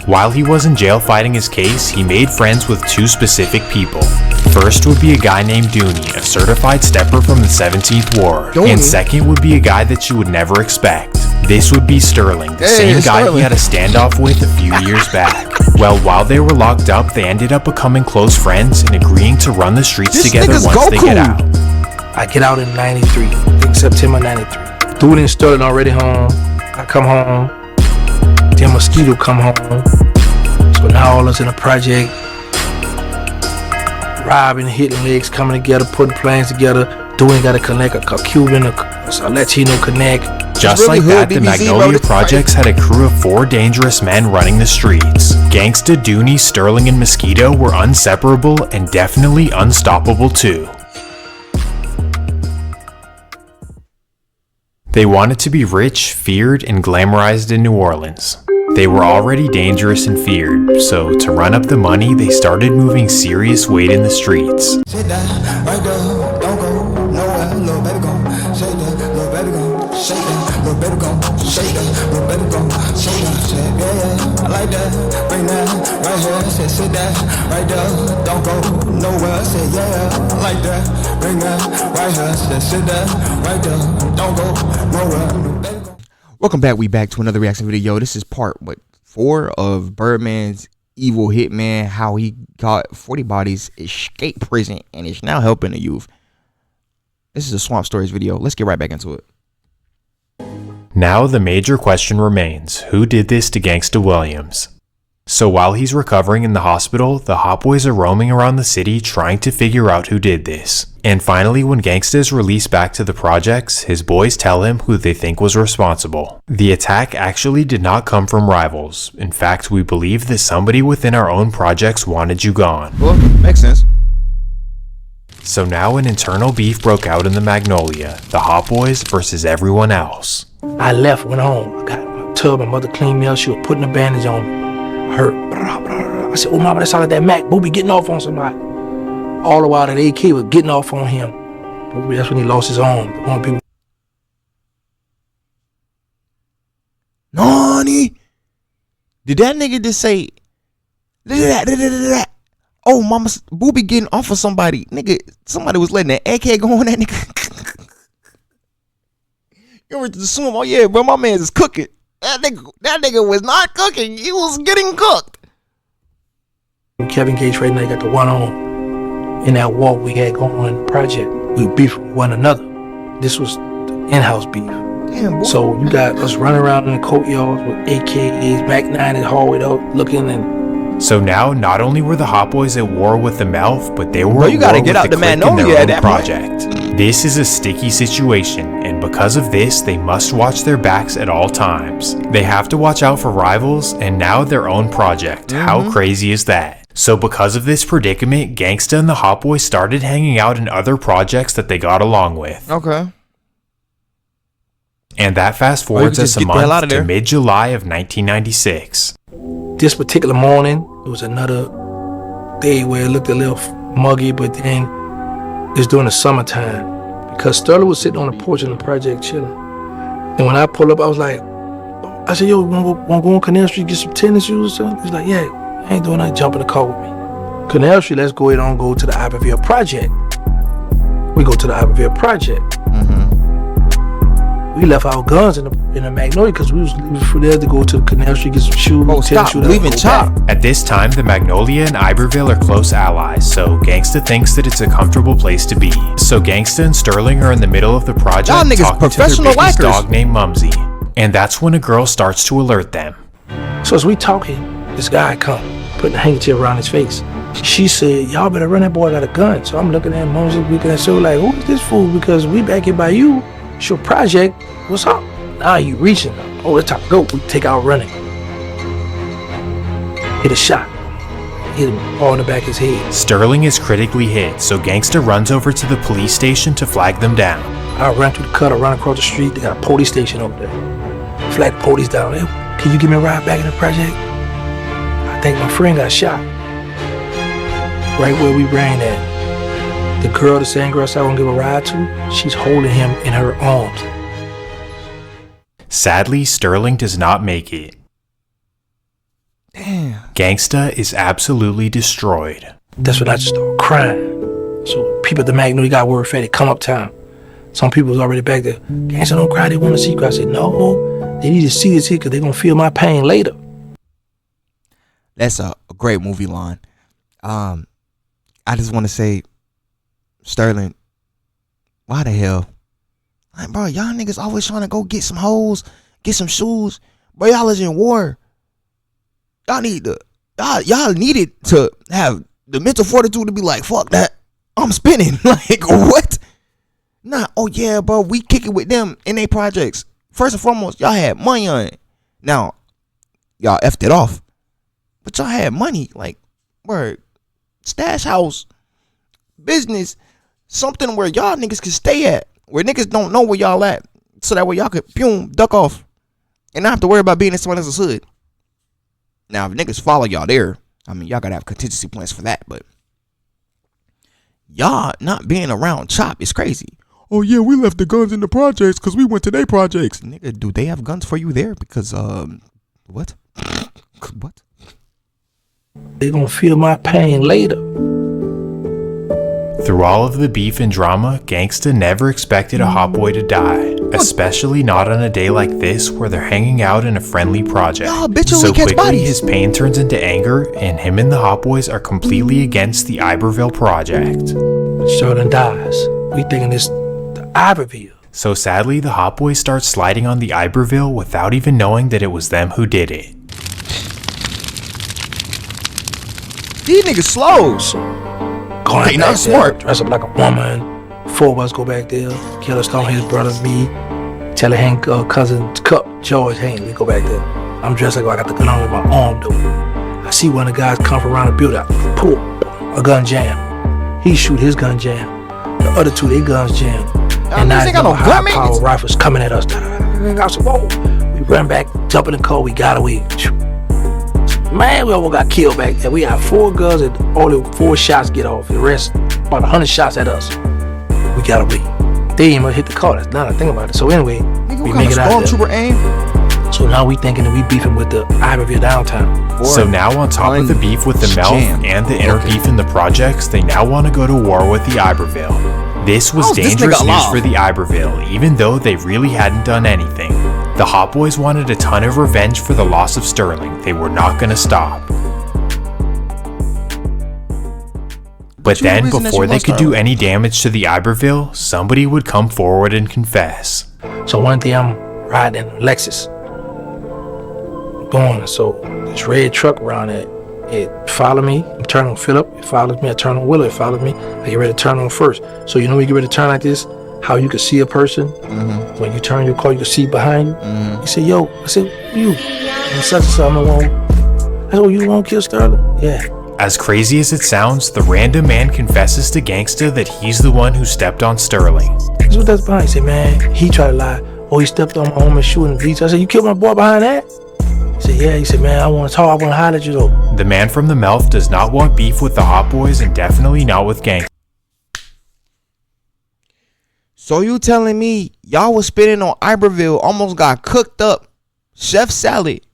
While he was in jail fighting his case, he made friends with two specific people. First would be a guy named Dooney, a certified stepper from the 17th Ward. And second would be a guy that you would never expect. This would be Sterling, the same guy he had a standoff with a few years back. Well, while they were locked up, they ended up becoming close friends and agreeing to run the streets together once they get out. I get out in 93, I think September 93. Dooney and Sterling already home. I come home. Then Mosquito come home. So now all us in a project, robbing, hitting legs, coming together, putting plans together. Dooney got to connect a Cuban, a Latino connect. Just like that, the Magnolia Projects had a crew of 4 dangerous men running the streets. Gangsta, Dooney, Sterling, and Mosquito were inseparable and definitely unstoppable too. They wanted to be rich, feared, and glamorized in New Orleans. They were already dangerous and feared, so to run up the money, they started moving serious weight in the streets. Sit down, right there, don't go nowhere, little baby gon' shake that, little baby gon' shake that, little baby gon' shake that, little baby gon' shake that, shake, yeah, I like that, bring that, right here, say sit down, right there, don't go nowhere, say yeah, I like that, bring that, right here, say sit down, right there, don't go nowhere, baby gon'. Welcome back. We back to another reaction video. This is part 4 of Birdman's evil hitman, how he got 40 bodies, escaped prison, and is now helping the youth. This is a Swamp Stories video. Let's get right back into it. Now the major question remains, who did this to Gangsta Williams? So while he's recovering in the hospital, the Hotboyz are roaming around the city trying to figure out who did this. And finally, when Gangsta is released back to the projects, his boys tell him who they think was responsible. The attack actually did not come from rivals. In fact, we believe that somebody within our own projects wanted you gone. Well, makes sense. So now an internal beef broke out in the Magnolia, the Hotboyz versus everyone else. I left, went home. I got my tub, my mother cleaned me up. She was putting a bandage on me. I hurt. I said, oh mama, that sounded like that Mac. Booby getting off on somebody. All the while that AK was getting off on him. That's when he lost his arm. People. Nani? Did that nigga just say that? Oh, mama, Booby getting off of somebody. Nigga, somebody was letting that AK go on that nigga. You ever assume, oh yeah, bro, my man's is cooking. That nigga was not cooking. He was getting cooked. Kevin Gates right now got the one on. In that walk we had going on in the project, we beefed with one another. This was in-house beef. Damn, so you got us running around in the courtyards with AKs, Mac 9 in the hallway looking and. So now, not only were the Hotboyz at war with the Melf, but they were bro, you gotta get out the Magnolia at that project. This is a sticky situation, and because of this, they must watch their backs at all times. They have to watch out for rivals, and now their own project. How crazy is that? So because of this predicament, Gangsta and the Hotboyz started hanging out in other projects that they got along with. Okay. And that fast forwards us a month to mid-July of 1996. This particular morning, it was another day where it looked a little muggy, but then it's during the summertime. Because Sterling was sitting on the porch in the project chilling. And when I pulled up, I was like, I said, yo, wanna go on Canal Street, get some tennis shoes or something? He's like, yeah. I ain't doing nothing, jump in the car with me. Canal Street, let's go ahead and go to the Iberville Project. We go to the Iberville Project. We left our guns in the Magnolia because we was leaving from there to go to Canal Street, get some shoes. Oh, stop, leaving Chop. At this time, the Magnolia and Iberville are close allies, so Gangsta thinks that it's a comfortable place to be. So Gangsta and Sterling are in the middle of the project y'all niggas talking professional to their biggest dog named Mumsy. And that's when a girl starts to alert them. So as we talking, this guy come, putting a handkerchief around his face. She said, y'all better run, that boy got a gun. So I'm looking at Moses, looking at so like, who is this fool? Because we back here by you, it's your project, what's up? Now you reaching, oh, it's time to go. We take out running. Hit a shot, hit him all in the back of his head. Sterling is critically hit, so Gangsta runs over to the police station to flag them down. I ran through the cut, I run across the street, they got a police station over there. Flag police down there. Can you give me a ride back in the project? I think my friend got shot. Right where we ran at. The girl, the same girl I won't give a ride to, she's holding him in her arms. Sadly, Sterling does not make it. Damn. Gangsta is absolutely destroyed. That's when I just started crying. So people at the mag knew he got word fed. They come uptown. Some people was already back there. Gangsta don't cry, they want to see you cry. I said, no, they need to see this here because they're going to feel my pain later. That's a great movie line. I just want to say, Sterling, why the hell? Like, bro, y'all niggas always trying to go get some hoes, get some shoes. Bro, y'all is in war. Y'all needed to have the mental fortitude to be like, fuck that, I'm spinning. Like, what? Nah, oh yeah, bro, we kick it with them in their projects. First and foremost, y'all had money on it. Now, y'all effed it off. But y'all had money, like, word, stash house, business, something where y'all niggas can stay at, where niggas don't know where y'all at, so that way y'all could, duck off, and not have to worry about being in someone else's hood. Now, if niggas follow y'all there, I mean, y'all gotta have contingency plans for that, but y'all not being around Chop is crazy. Oh yeah, we left the guns in the projects because we went to their projects. Nigga, do they have guns for you there? Because, what? What? They're going to feel my pain later. Through all of the beef and drama, Gangsta never expected a hot boy to die, especially not on a day like this where they're hanging out in a friendly project. So quickly his pain turns into anger, and him and the Hotboyz are completely against the Iberville project. Sterling dies. We thinking it's the Iberville. So sadly, the Hotboyz start sliding on the Iberville without even knowing that it was them who did it. These niggas slow. Going they not smart. Dress up like a woman. 4 of us go back there. Killer Stone, his brother, me. Taylor Hank, cousin Cup, George Hank. We go back there. I'm dressed like I got the gun on with my arm though. I see one of the guys come from around the building. I pull a gun jam. He shoot his gun jam. The other 2, they guns jam. And now it's high power rifles coming at us. I said, whoa. We run back, jump in the car, we got away. Man, we almost got killed back there. We had 4 guns and only 4 shots get off. The rest, about 100 shots at us. We got away. They didn't even hit the car. That's not a thing about it. So anyway, we make it out there. Aim? So now we thinking that we beefing with the Iberville downtown. Boy, so now on top of the beef with the Melf and the inner beef in the projects, they now want to go to war with the Iberville. This was dangerous news for the Iberville, even though they really hadn't done anything. The Hotboyz wanted a ton of revenge for the loss of Sterling. They were not going to stop. But then, before they could do any damage to the Iberville, somebody would come forward and confess. So one day I'm riding in Lexus. Going, so this red truck around it followed me. I'm turning on Phillip, it follows me. I turn on Willa, it follows me. I get ready to turn on first. So you know when you get ready to turn like this, how you can see a person? Mm-hmm. When you turn your car, you can see behind you. Mm-hmm. You say, yo, I said, you. And such and such, I'm the one. I said, oh, you the one who killed Sterling? Yeah. As crazy as it sounds, the random man confesses to Gangsta that he's the one who stepped on Sterling. That's what that's behind. He said, man, he tried to lie. Oh, he stepped on my home and shooting the beach. I said, you killed my boy behind that? He said, yeah. He said, man, I want to talk. I want to holler at you though. The man from the Melf does not want beef with the Hotboyz and definitely not with Gangsta. So you telling me y'all was spitting on Iberville, almost got cooked up, chef salad,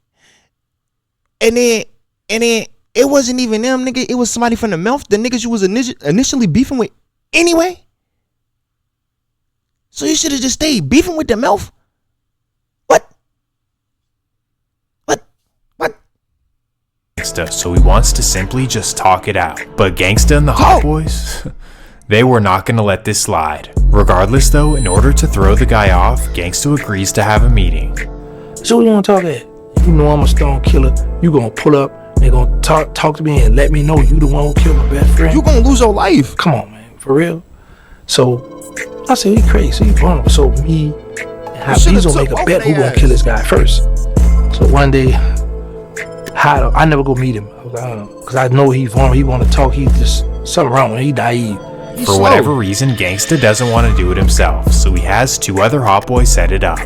and then it wasn't even them, nigga. It was somebody from the Melf, the niggas you was initially beefing with anyway. So you should have just stayed beefing with the Melf. What? Gangsta, so he wants to simply just talk it out. But Gangsta and the Hotboyz, they were not going to let this slide. Regardless though, in order to throw the guy off, Gangsta agrees to have a meeting. So what you want to talk at? You know I'm a stone killer. You gonna pull up, they gonna talk to me and let me know you the one who killed my best friend. You gonna lose your life. Come on, man, for real. So I said, he crazy, he vulnerable. So me and Hafiz gonna make a bet who gonna kill this guy first. So one day, I never go meet him. I was like, I don't know, because I know he's vulnerable. He want to talk. He just something wrong with him. He naive. For whatever reason, Gangsta doesn't want to do it himself, so he has 2 other Hotboyz set it up.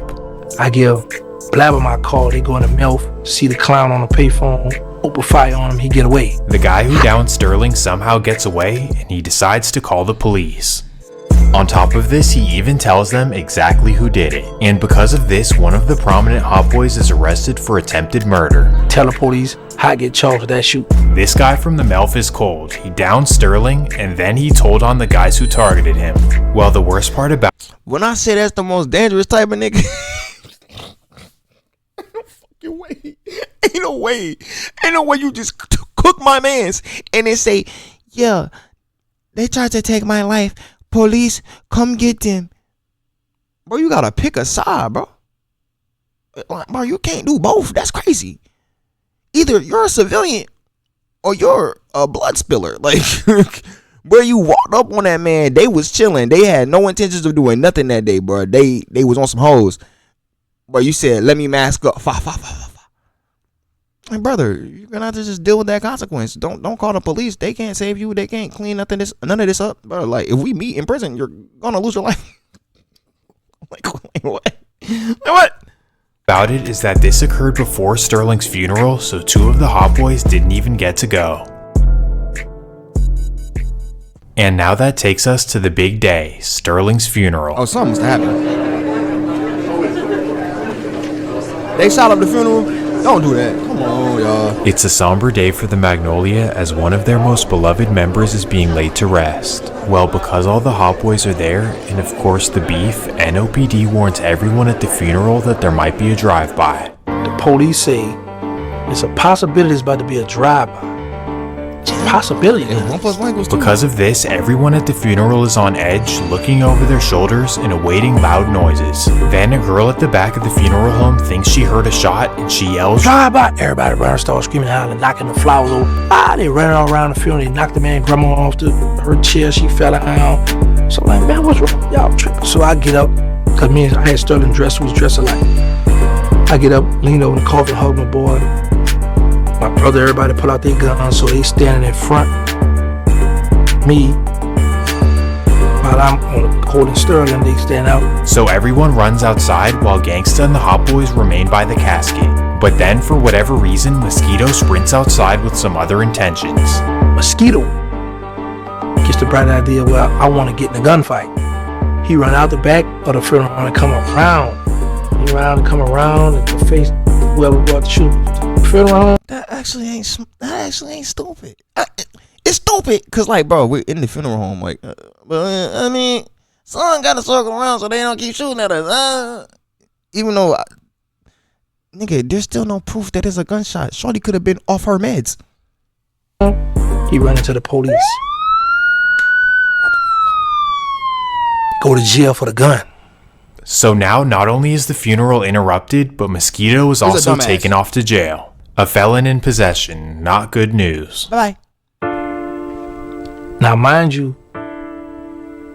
I give Blabber my call. They go in the Melf, see the clown on the payphone, open fire on him. He get away. The guy who downed Sterling somehow gets away, and he decides to call the police. On top of this, he even tells them exactly who did it. And because of this, one of the prominent Hotboyz is arrested for attempted murder. Tell the police how I get charged with that shoot. This guy from the Memphis cold. He downed Sterling, and then he told on the guys who targeted him. Well, the worst part about When I say that's the most dangerous type of nigga, ain't no fucking way. Ain't no way you just cook my mans and then say, yeah, they tried to take my life. Police, come get them. Bro, you gotta pick a side, bro. Like, bro, you can't do both. That's crazy. Either you're a civilian or you're a blood spiller. Like, bro, you walked up on that man. They was chilling. They had no intentions of doing nothing that day, bro. They was on some hoes. Bro, you said, let me mask up. Like, brother, you're gonna have to just deal with that consequence. Don't call the police. They can't save you. They can't clean none of this up, bro. Like, if we meet in prison, you're gonna lose your life. Like what? What? about it is that this occurred before Sterling's funeral, so 2 of the Hotboyz didn't even get to go. And now that takes us to the big day, Sterling's funeral. Oh, something must have happened. They shot up the funeral? Don't do that. Come on, y'all. It's a somber day for the Magnolia as one of their most beloved members is being laid to rest. Well, because all the Hotboyz are there, and of course the beef, NOPD warns everyone at the funeral that there might be a drive-by. The police say it's a possibility it's about to be a drive-by. It's a possibility. And 1 + 1 = 2. Because of this, everyone at the funeral is on edge, looking over their shoulders and awaiting loud noises. Then a girl at the back of the funeral home thinks she heard a shot and she yells, Drive-by! Everybody around starts screaming, howling, knocking the flowers over. They ran all around the funeral. They knocked the man grandma off her chair. She fell down. So I'm like, man, what's wrong? Y'all tripping. So I get up, because I had Sterling dressed, was dressed alike. I get up, lean over the coffin, hug my boy. My brother, everybody pull out their guns, so they standing in front. Me, while I'm holding Sterling, they stand out. So everyone runs outside while Gangsta and the Hotboyz remain by the casket. But then, for whatever reason, Mosquito sprints outside with some other intentions. Mosquito gets the bright idea, well, I want to get in a gunfight. He run out the back of the funeral and come around. He ran and come around and to face whoever brought the shoot. That actually ain't stupid. It's stupid because, like, bro, we're in the funeral home. Like, but I mean, someone got to circle around so they don't keep shooting at us. Even though, nigga, there's still no proof that it's a gunshot. Shorty could have been off her meds. He run into the police. Go to jail for the gun. So now, not only is the funeral interrupted, but Mosquito is also taken off to jail. A felon in possession, not good news. Bye. Now, mind you,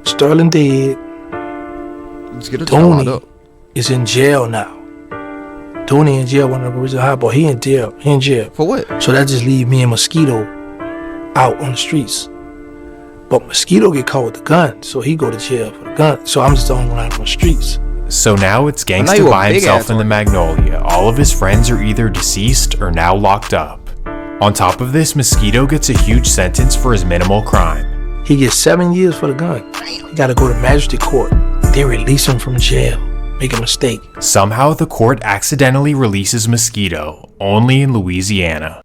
Sterling dead. Dooney is in jail now. Dooney in jail, one of the original Hotboyz. He in jail. He in jail. For what? So that just leave me and Mosquito out on the streets. But Mosquito get caught with the gun, so he go to jail for the gun. So I'm just the only one on the streets. So now it's Gangsta by himself in the Magnolia. All of his friends are either deceased or now locked up. On top of this, Mosquito gets a huge sentence for his minimal crime. He gets 7 years for the gun. He gotta go to magistrate court. They release him from jail. Make a mistake. Somehow the court accidentally releases Mosquito, only in Louisiana.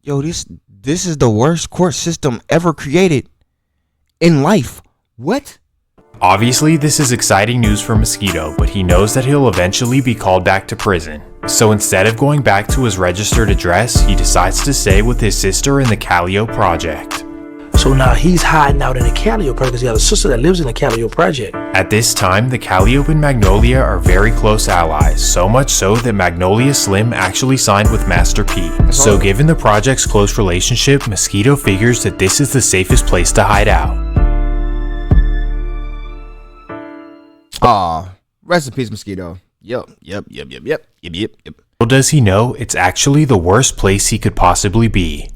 Yo, this is the worst court system ever created in life. What? Obviously, this is exciting news for Mosquito, but he knows that he'll eventually be called back to prison. So instead of going back to his registered address, he decides to stay with his sister in the Callio Project. So now he's hiding out in the Callio Project because he has a sister that lives in the Callio Project. At this time, the Callio and Magnolia are very close allies, so much so that Magnolia Slim actually signed with Master P. So given the project's close relationship, Mosquito figures that this is the safest place to hide out. Rest in peace, Mosquito. Yep. Little does he know, it's actually the worst place he could possibly be.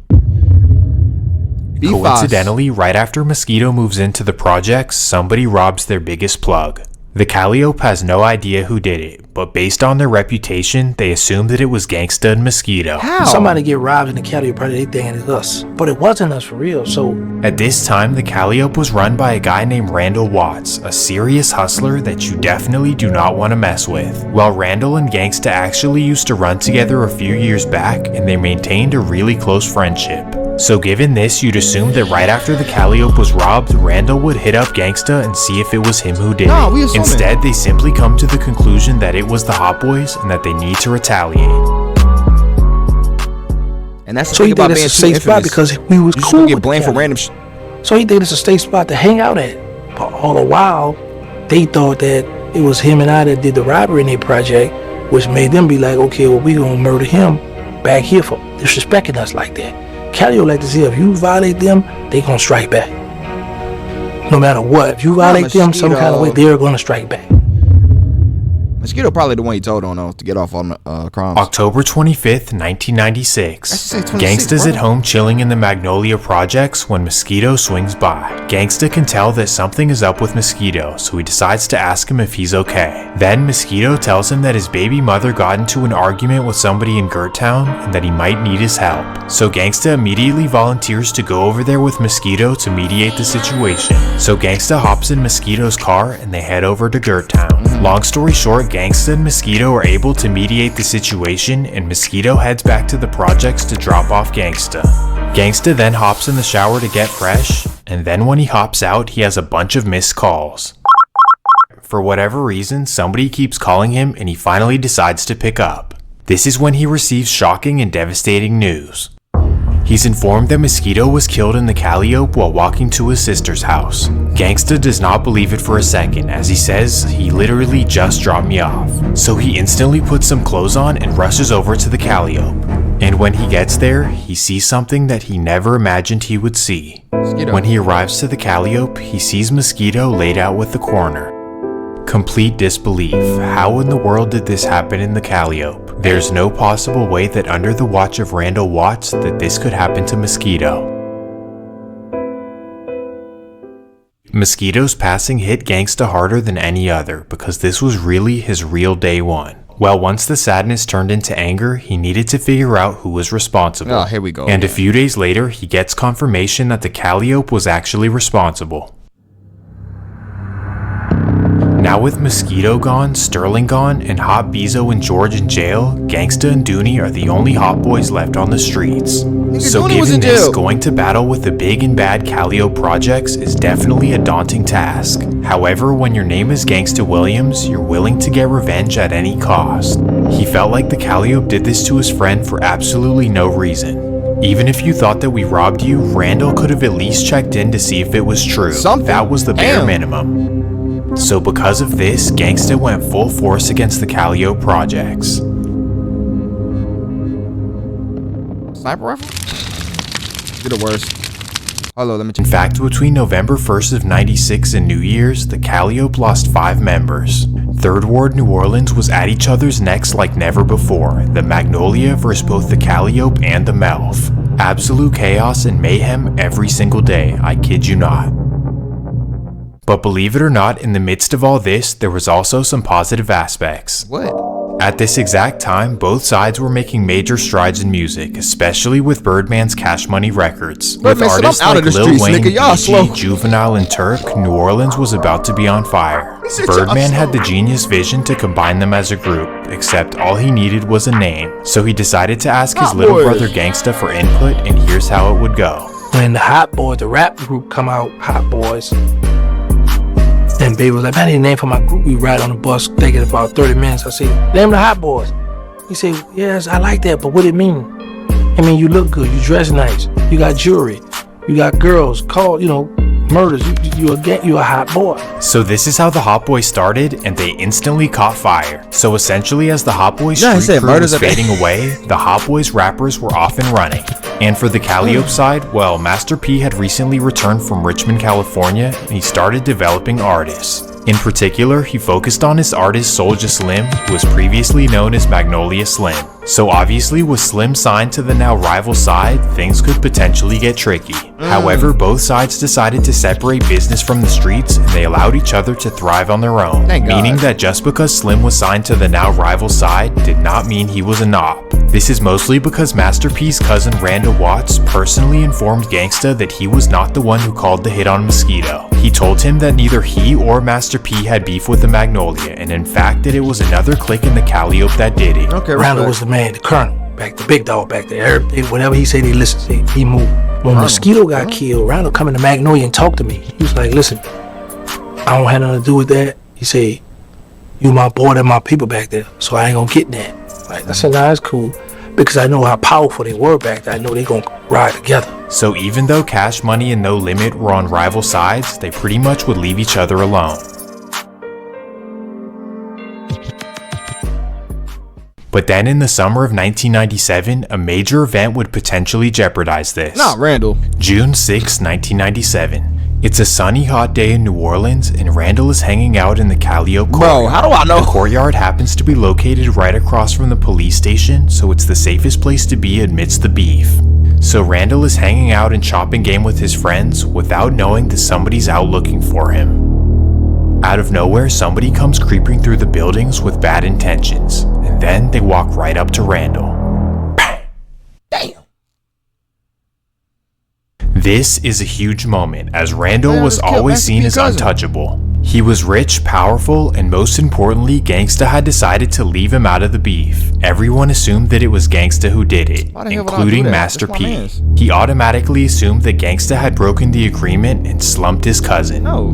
Coincidentally, right after Mosquito moves into the projects, somebody robs their biggest plug. The Calliope has no idea who did it, but based on their reputation, they assume that it was Gangsta and Mosquito. How? Somebody get robbed in the Calliope, probably they thinking it's us. But it wasn't us for real, so... At this time, the Calliope was run by a guy named Randall Watts, a serious hustler that you definitely do not want to mess with. Well, Randall and Gangsta actually used to run together a few years back, and they maintained a really close friendship. So given this, you'd assume that right after the Calliope was robbed, Randall would hit up Gangsta and see if it was him who did it. Instead, they simply come to the conclusion that it was the Hotboyz and that they need to retaliate. And that's the So thing he about think being it's a too safe spot infamous. because we was You just cool gonna get with blamed for them. random shit. So he think it's a safe spot to hang out at. But all the while, they thought that it was him and I that did the robbery in their project, which made them be like, okay, well, we gonna murder him back here for disrespecting us like that. Calliope like to see if you violate them, they gonna strike back. No matter what, if you violate them some kind of way, they're gonna strike back. Mosquito probably the one he told on to get off on crimes. October 25th, 1996. I should say 26, Gangsta's bro. at home chilling in the Magnolia Projects when Mosquito swings by. Gangsta can tell that something is up with Mosquito, so he decides to ask him if he's okay. Then Mosquito tells him that his baby mother got into an argument with somebody in Gerttown and that he might need his help. So Gangsta immediately volunteers to go over there with Mosquito to mediate the situation. So Gangsta hops in Mosquito's car and they head over to Gerttown. Long story short, Gangsta and Mosquito are able to mediate the situation, and Mosquito heads back to the projects to drop off Gangsta. Gangsta then hops in the shower to get fresh, and then when he hops out, he has a bunch of missed calls. For whatever reason, somebody keeps calling him and he finally decides to pick up. This is when he receives shocking and devastating news. He's informed that Mosquito was killed in the Calliope while walking to his sister's house. Gangsta does not believe it for a second, as he says, he literally just dropped me off. So he instantly puts some clothes on and rushes over to the Calliope. And when he gets there, he sees something that he never imagined he would see. Mosquito. When he arrives to the Calliope, he sees Mosquito laid out with the coroner. Complete disbelief. How in the world did this happen in the Calliope? There's no possible way that under the watch of Randall Watts that this could happen to Mosquito. Mosquito's passing hit Gangsta harder than any other because this was really his real day one. Well, once the sadness turned into anger, he needed to figure out who was responsible. Oh, here we go. And a few days later, he gets confirmation that the Calliope was actually responsible. Now with Mosquito gone, Sterling gone, and Hot Bezo and George in jail, Gangsta and Dooney are the only Hotboyz left on the streets. So Dooney was given in this, jail. going to battle with the big and bad Calliope projects is definitely a daunting task. However, when your name is Gangsta Williams, you're willing to get revenge at any cost. He felt like the Calliope did this to his friend for absolutely no reason. Even if you thought that we robbed you, Randall could have at least checked in to see if it was true. Something. That was the bare Damn. minimum. So because of this, Gangsta went full force against the Calliope projects. Sniper rifle? You're the worst. Hello, let me In check. fact, between November 1st of 96 and New Year's, the Calliope lost 5 members. Third Ward New Orleans was at each other's necks like never before, the Magnolia versus both the Calliope and the Melf. Absolute chaos and mayhem every single day, I kid you not. But believe it or not, in the midst of all this, there was also some positive aspects. What? At this exact time, both sides were making major strides in music, especially with Birdman's Cash Money Records. With Birdman said, artists "I'm out like of the Lil streets, Wayne, nigga. Y'all BG, slow." Juvenile, and Turk, New Orleans was about to be on fire. said, "Y'all Birdman had slow." the genius vision to combine them as a group, except all he needed was a name. So he decided to ask his little Hotboyz. brother Gangsta for input, and here's how it would go. When the Hotboyz, the rap group come out, Hotboyz, and Baby was like, man, I need a name for my group. We ride on the bus, taking about 30 minutes. I say, name the Hotboyz. He said, yes, I like that, but what it mean? I mean, you look good, you dress nice, you got jewelry, you got girls, call, murders. You a hot boy. So this is how the Hotboyz started, and they instantly caught fire. So essentially, as the Hotboyz Yeah, he street said crew murders was at the- fading away, the Hotboyz rappers were off and running. And for the Calliope side, well, Master P had recently returned from Richmond, California, and he started developing artists. In particular, he focused on his artist Soulja Slim, who was previously known as Magnolia Slim. So obviously with Slim signed to the now rival side, things could potentially get tricky. However, both sides decided to separate business from the streets and they allowed each other to thrive on their own. Meaning that just because Slim was signed to the now rival side did not mean he was a knob. This is mostly because Master P's cousin Randall Watts personally informed Gangsta that he was not the one who called the hit on Mosquito. He told him that neither he or Master P had beef with the Magnolia, and in fact that it was another clique in the Calliope that did it. Randall was the man, the colonel, back the big dog back there. Whatever he said, he listened. He moved. When Mosquito got killed, Randall come in to Magnolia and talked to me. He was like, listen, I don't have nothing to do with that. He said, you my boy and my people back there, so I ain't gonna get that. Like, I said, nah, that's cool. Because I know how powerful they were back there. I know they gonna ride together. So even though Cash Money and No Limit were on rival sides, they pretty much would leave each other alone. But then in the summer of 1997, a major event would potentially jeopardize this. Not Randall. June 6, 1997. It's a sunny, hot day in New Orleans, and Randall is hanging out in the Calliope courtyard. Bro, how do I know? The courtyard happens to be located right across from the police station, so it's the safest place to be amidst the beef. So Randall is hanging out and chopping game with his friends without knowing that somebody's out looking for him. Out of nowhere, somebody comes creeping through the buildings with bad intentions, and then they walk right up to Randall. Damn. This is a huge moment, as Randall was always seen as untouchable. He was rich, powerful, and most importantly, Gangsta had decided to leave him out of the beef. Everyone assumed that it was Gangsta who did it, including Master P. He automatically assumed that Gangsta had broken the agreement and slumped his cousin. No.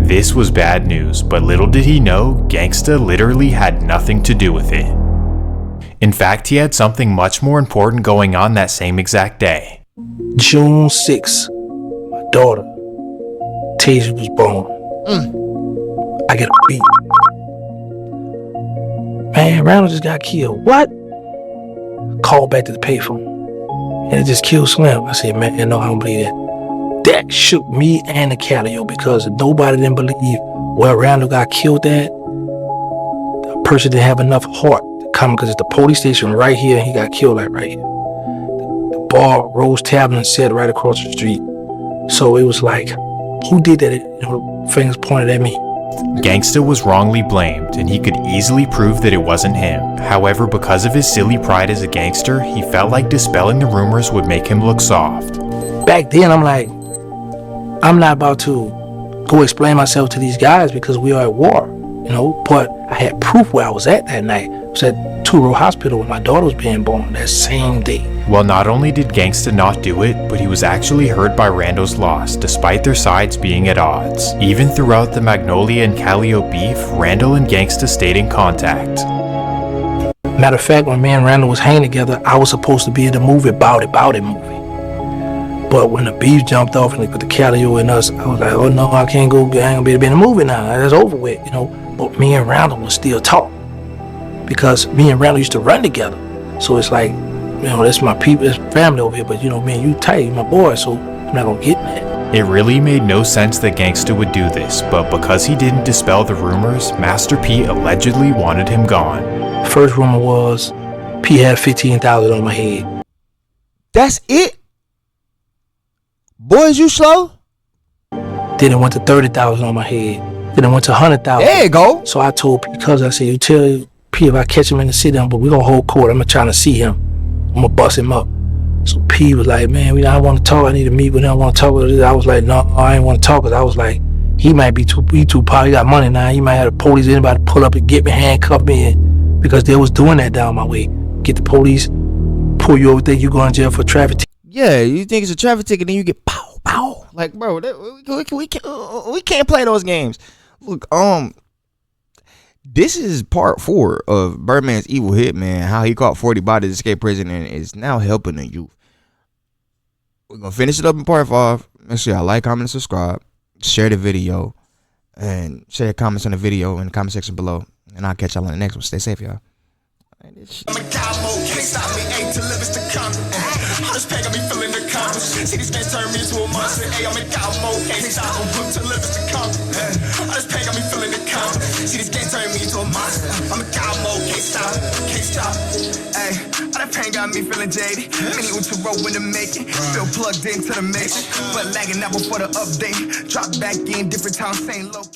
This was bad news, but little did he know, Gangsta literally had nothing to do with it. In fact, he had something much more important going on that same exact day. June 6th, my daughter, Tasia, was born. I get a beat. Man, Randall just got killed. What? Called back to the payphone. And it just killed Slim. I said, man, no, I don't believe that. That shook me and the Calliope because nobody didn't believe where Randall got killed at. The person didn't have enough heart to come because it's the police station right here and he got killed like right here. Bar, Rose Tavern, said right across the street. So it was like, who did that? Fingers pointed at me. Gangsta was wrongly blamed, and he could easily prove that it wasn't him. However, because of his silly pride as a gangster, he felt like dispelling the rumors would make him look soft. Back then, I'm like, I'm not about to go explain myself to these guys because we are at war, but I had proof where I was at that night. I was at Two-Row Hospital when my daughter was being born that same day. Well, not only did Gangsta not do it, but he was actually hurt by Randall's loss, despite their sides being at odds. Even throughout the Magnolia and Calliope beef, Randall and Gangsta stayed in contact. Matter of fact, when me and Randall was hanging together, I was supposed to be in the movie Bout It movie. But when the beef jumped off and they put the Calliope in us, I was like, oh no, I can't go, I ain't gonna be able to be in the movie now. That's over with, But me and Randall was still talk. Because me and Randall used to run together. So it's like, that's my people, that's family over here, but man, you tight, you my boy, so I'm not gonna get mad. It really made no sense that Gangsta would do this, but because he didn't dispel the rumors, Master P allegedly wanted him gone. First rumor was P had $15,000 on my head. That's it? Boys, you slow? Then it went to $30,000 on my head. Then it went to $100,000. There you go. So I told P, because I said, you tell P if I catch him in the sit-down, but we're gonna hold court. I'm trying to see him. I'm gonna bust him up. So P was like, man, I want to talk. I need to meet with him. I want to talk with him. I was like, no, I ain't want to talk. Cause I was like, he might be too powerful. He got money now. He might have the police, anybody pull up and get me, handcuff me, because they was doing that down my way. Get the police, pull you over, think you going to jail for traffic. Yeah, you think it's a traffic ticket, then you get pow, pow. Like, bro, we can't play those games. Look, this is part 4 of Birdman's Evil Hitman, how he caught 40 bodies, escaped prison, and is now helping the youth. We're going to finish it up in part 5. Make sure y'all like, comment, and subscribe. Share the video. And share your comments on the video in the comment section below. And I'll catch y'all on the next one. Stay safe, y'all. Man, this shit. I'm a cowboy, can't stop me, ayy, to live is to come. All this pain got me feeling the comments. See these games turn me into a monster. Ayy, I'm a cowboy, can't stop me, to live is to come. All this pain got me feeling the comments. See these games turn me into a monster. I'm a cowboy, can't stop, can't stop. Ayy, all that pain got me feeling jaded. Many to roll when to make it. Still plugged into the matrix, but lagging out before the update. Drop back in different times, same location.